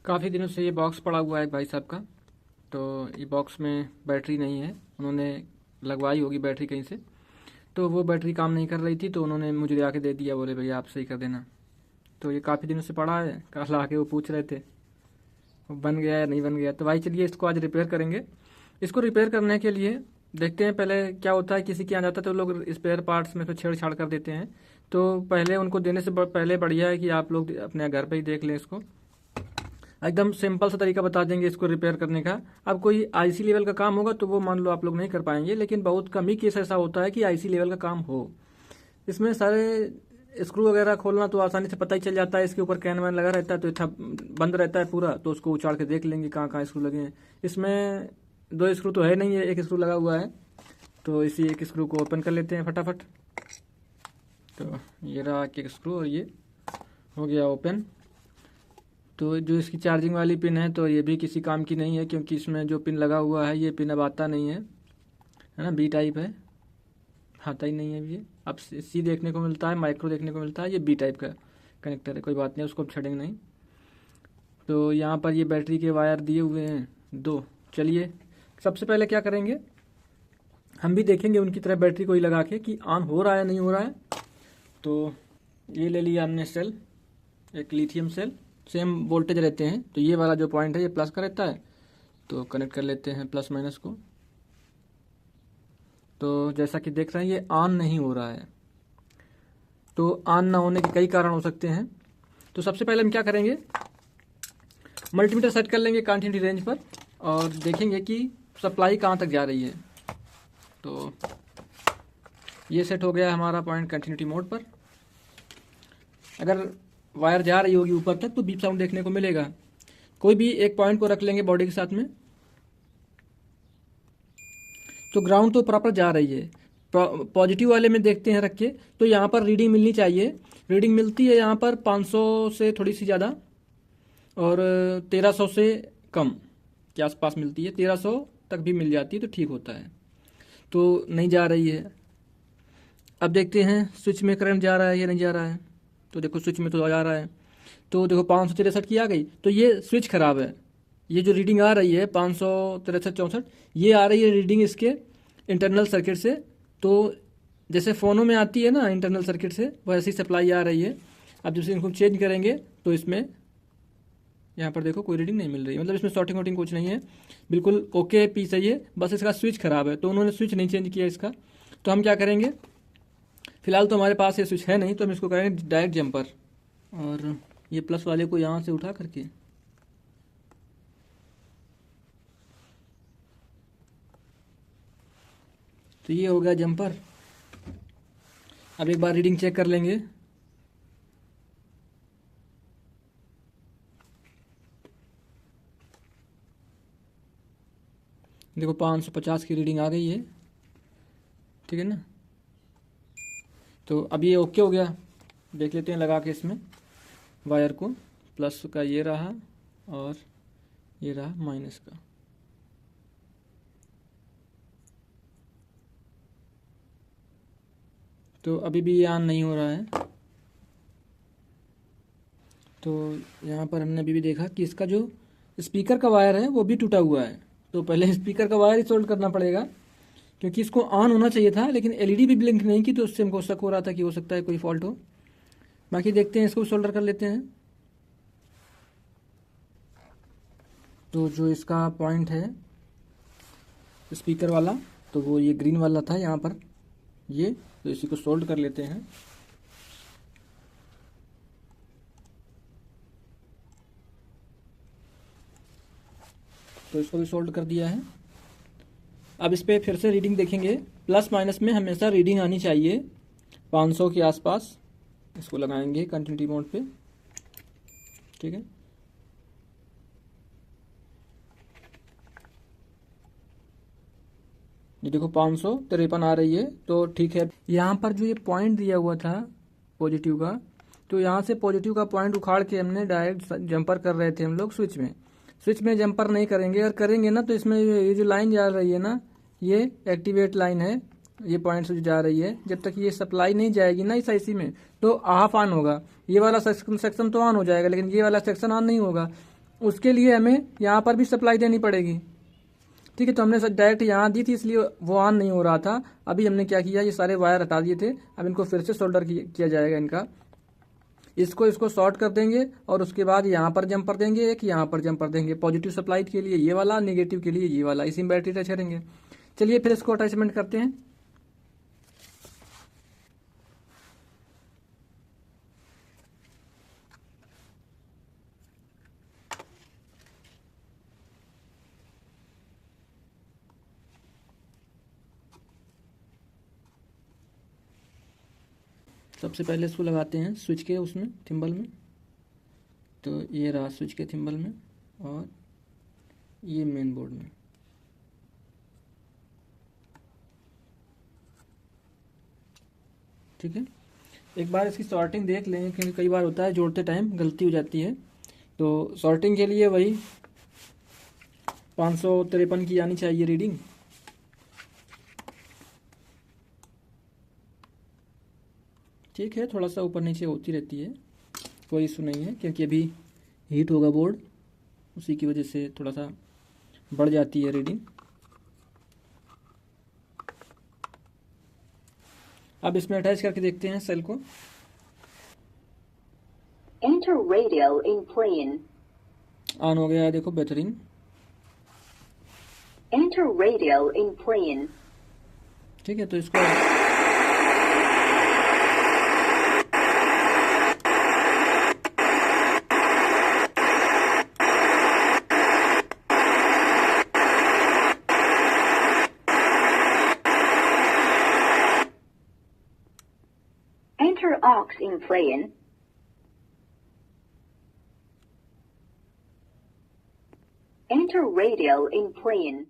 काफ़ी दिनों से ये बॉक्स पड़ा हुआ है भाई साहब का। तो ये बॉक्स में बैटरी नहीं है, उन्होंने लगवाई होगी बैटरी कहीं से। तो वो बैटरी काम नहीं कर रही थी, तो उन्होंने मुझे आके दे दिया, बोले भैया आप सही कर देना। तो ये काफ़ी दिनों से पड़ा है, कल आके वो पूछ रहे थे वो बन गया या नहीं बन गया। तो भाई चलिए इसको आज रिपेयर करेंगे। इसको रिपेयर करने के लिए देखते हैं पहले क्या होता है। किसी के यहाँ जाता है तो लोग स्पेयर पार्ट्स में तो छेड़छाड़ कर देते हैं। तो पहले उनको देने से पहले बढ़िया है कि आप लोग अपने घर पे ही देख लें इसको। एकदम सिंपल सा तरीका बता देंगे इसको रिपेयर करने का। अब कोई आईसी लेवल का काम होगा तो वो मान लो आप लोग नहीं कर पाएंगे, लेकिन बहुत कम ही केस ऐसा होता है कि आईसी लेवल का काम हो। इसमें सारे स्क्रू वगैरह खोलना तो आसानी से पता ही चल जाता है। इसके ऊपर कैन वैन लगा रहता है तो इतना बंद रहता है पूरा, तो उसको उछाड़ के देख लेंगे कहाँ कहाँ स्क्रू लगे हैं। इसमें दो स्क्रू तो है नहीं है, एक स्क्रू लगा हुआ है। तो इसी एक स्क्रू को ओपन कर लेते हैं फटाफट। तो ये रहा एक स्क्रू और ये हो गया ओपन। तो जो इसकी चार्जिंग वाली पिन है तो ये भी किसी काम की नहीं है, क्योंकि इसमें जो पिन लगा हुआ है ये पिन अब आता नहीं है ना। बी टाइप है, आता ही नहीं है ये। अब सी देखने को मिलता है, माइक्रो देखने को मिलता है, ये बी टाइप का कनेक्टर है। कोई बात नहीं, उसको अब छेड़ेंगे नहीं। तो यहाँ पर ये बैटरी के वायर दिए हुए हैं दो। चलिए सबसे पहले क्या करेंगे, हम भी देखेंगे उनकी तरह बैटरी को ही लगा के कि ऑन हो रहा है नहीं हो रहा है। तो ये ले लिया हमने सेल, एक लिथियम सेल, सेम वोल्टेज रहते हैं। तो ये वाला जो पॉइंट है ये प्लस का रहता है, तो कनेक्ट कर लेते हैं प्लस माइनस को। तो जैसा कि देख रहे हैं ये ऑन नहीं हो रहा है। तो ऑन ना होने के कई कारण हो सकते हैं। तो सबसे पहले हम क्या करेंगे, मल्टीमीटर सेट कर लेंगे कंटिन्यूटी रेंज पर और देखेंगे कि सप्लाई कहाँ तक जा रही है। तो ये सेट हो गया हमारा पॉइंट कंटिन्यूटी मोड पर। अगर वायर जा रही होगी ऊपर तक तो बीप साउंड देखने को मिलेगा। कोई भी एक पॉइंट को रख लेंगे बॉडी के साथ में। तो ग्राउंड तो प्रॉपर जा रही है। पॉजिटिव वाले में देखते हैं रख के, तो यहाँ पर रीडिंग मिलनी चाहिए। रीडिंग मिलती है यहाँ पर 500 से थोड़ी सी ज़्यादा और 1300 से कम के आसपास मिलती है। 1300 तक भी मिल जाती है तो ठीक होता है। तो नहीं जा रही है। अब देखते हैं स्विच में करंट जा रहा है या नहीं जा रहा है। तो देखो स्विच में तो जा रहा है। तो देखो 563 की आ गई, तो ये स्विच खराब है। ये जो रीडिंग आ रही है 563 64 ये आ रही है रीडिंग इसके इंटरनल सर्किट से। तो जैसे फ़ोनों में आती है ना इंटरनल सर्किट से, वैसी सप्लाई आ रही है। अब जब से इनको चेंज करेंगे तो इसमें यहाँ पर देखो कोई रीडिंग नहीं मिल रही है, मतलब इसमें शॉर्टिंग वॉटिंग कुछ नहीं है, बिल्कुल ओके पी सही है। बस इसका स्विच खराब है, तो उन्होंने स्विच नहीं चेंज किया इसका। तो हम क्या करेंगे, फिलहाल तो हमारे पास ये स्विच है नहीं, तो हम इसको करेंगे डायरेक्ट जंपर। और ये प्लस वाले को यहाँ से उठा करके तो ये हो गया जंपर। अब एक बार रीडिंग चेक कर लेंगे। देखो 550 की रीडिंग आ गई है, ठीक है ना। तो अब ये ओके हो गया। देख लेते हैं लगा के इसमें वायर को। प्लस का ये रहा और ये रहा माइनस का। तो अभी भी ये ऑन नहीं हो रहा है। तो यहाँ पर हमने अभी भी देखा कि इसका जो स्पीकर का वायर है वो भी टूटा हुआ है। तो पहले स्पीकर का वायर ही सोल्ड करना पड़ेगा, क्योंकि इसको ऑन होना चाहिए था, लेकिन एलईडी भी ब्लिंक नहीं की, तो उससे हमको शक हो रहा था कि हो सकता है कोई फॉल्ट हो। बाकी देखते हैं, इसको सोल्डर कर लेते हैं। तो जो इसका पॉइंट है स्पीकर वाला, तो वो ये ग्रीन वाला था यहाँ पर ये, तो इसी को सोल्ड कर लेते हैं। तो इसको भी सोल्ड कर दिया है। अब इस पर फिर से रीडिंग देखेंगे। प्लस माइनस में हमेशा रीडिंग आनी चाहिए 500 के आसपास। इसको लगाएंगे कंटिन्यूटी मोड पे, ठीक है। ये देखो 553 आ रही है, तो ठीक है। यहाँ पर जो ये पॉइंट दिया हुआ था पॉजिटिव का, तो यहाँ से पॉजिटिव का पॉइंट उखाड़ के हमने डायरेक्ट जंपर कर रहे थे हम लोग स्विच में। स्विच में जंपर नहीं करेंगे, अगर करेंगे ना तो इसमें ये जो लाइन जा रही है ना, ये एक्टिवेट लाइन है, ये पॉइंट से जा रही है। जब तक ये सप्लाई नहीं जाएगी ना इस आईसी में तो हाफ ऑन होगा। ये वाला सेक्शन तो ऑन हो जाएगा, लेकिन ये वाला सेक्शन ऑन नहीं होगा। उसके लिए हमें यहाँ पर भी सप्लाई देनी पड़ेगी। ठीक है, तो हमने डायरेक्ट यहाँ दी थी इसलिए वो ऑन नहीं हो रहा था। अभी हमने क्या किया, ये सारे वायर हटा दिए थे, अब इनको फिर से सोल्डर किया जाएगा इनका। इसको शॉर्ट कर देंगे और उसके बाद यहाँ पर जंपर देंगे, एक यहाँ पर जंपर देंगे। पॉजिटिव सप्लाई के लिए ये वाला, नेगेटिव के लिए ये वाला, इसी में बैटरी अटैच करेंगे। चलिए फिर इसको अटैचमेंट करते हैं। सबसे पहले इसको लगाते हैं स्विच के उसमें थिम्बल में। तो ये रहा स्विच के थिम्बल में और ये मेन बोर्ड में। ठीक है, एक बार इसकी सॉर्टिंग देख लें क्योंकि कई बार होता है जोड़ते टाइम गलती हो जाती है। तो सॉर्टिंग के लिए वही 553 की आनी चाहिए रीडिंग। ठीक है, थोड़ा सा ऊपर नीचे होती रहती है, कोई इशू नहीं है, क्योंकि अभी हीट होगा बोर्ड, उसी की वजह से थोड़ा सा बढ़ जाती है रीडिंग। अब इसमें अटैच करके देखते हैं सेल को। Enter radial in plane. On हो गया है, देखो बेहतरीन। Enter radial in plane. ठीक है, तो इसको Enter aux in plane. Enter radial in plane.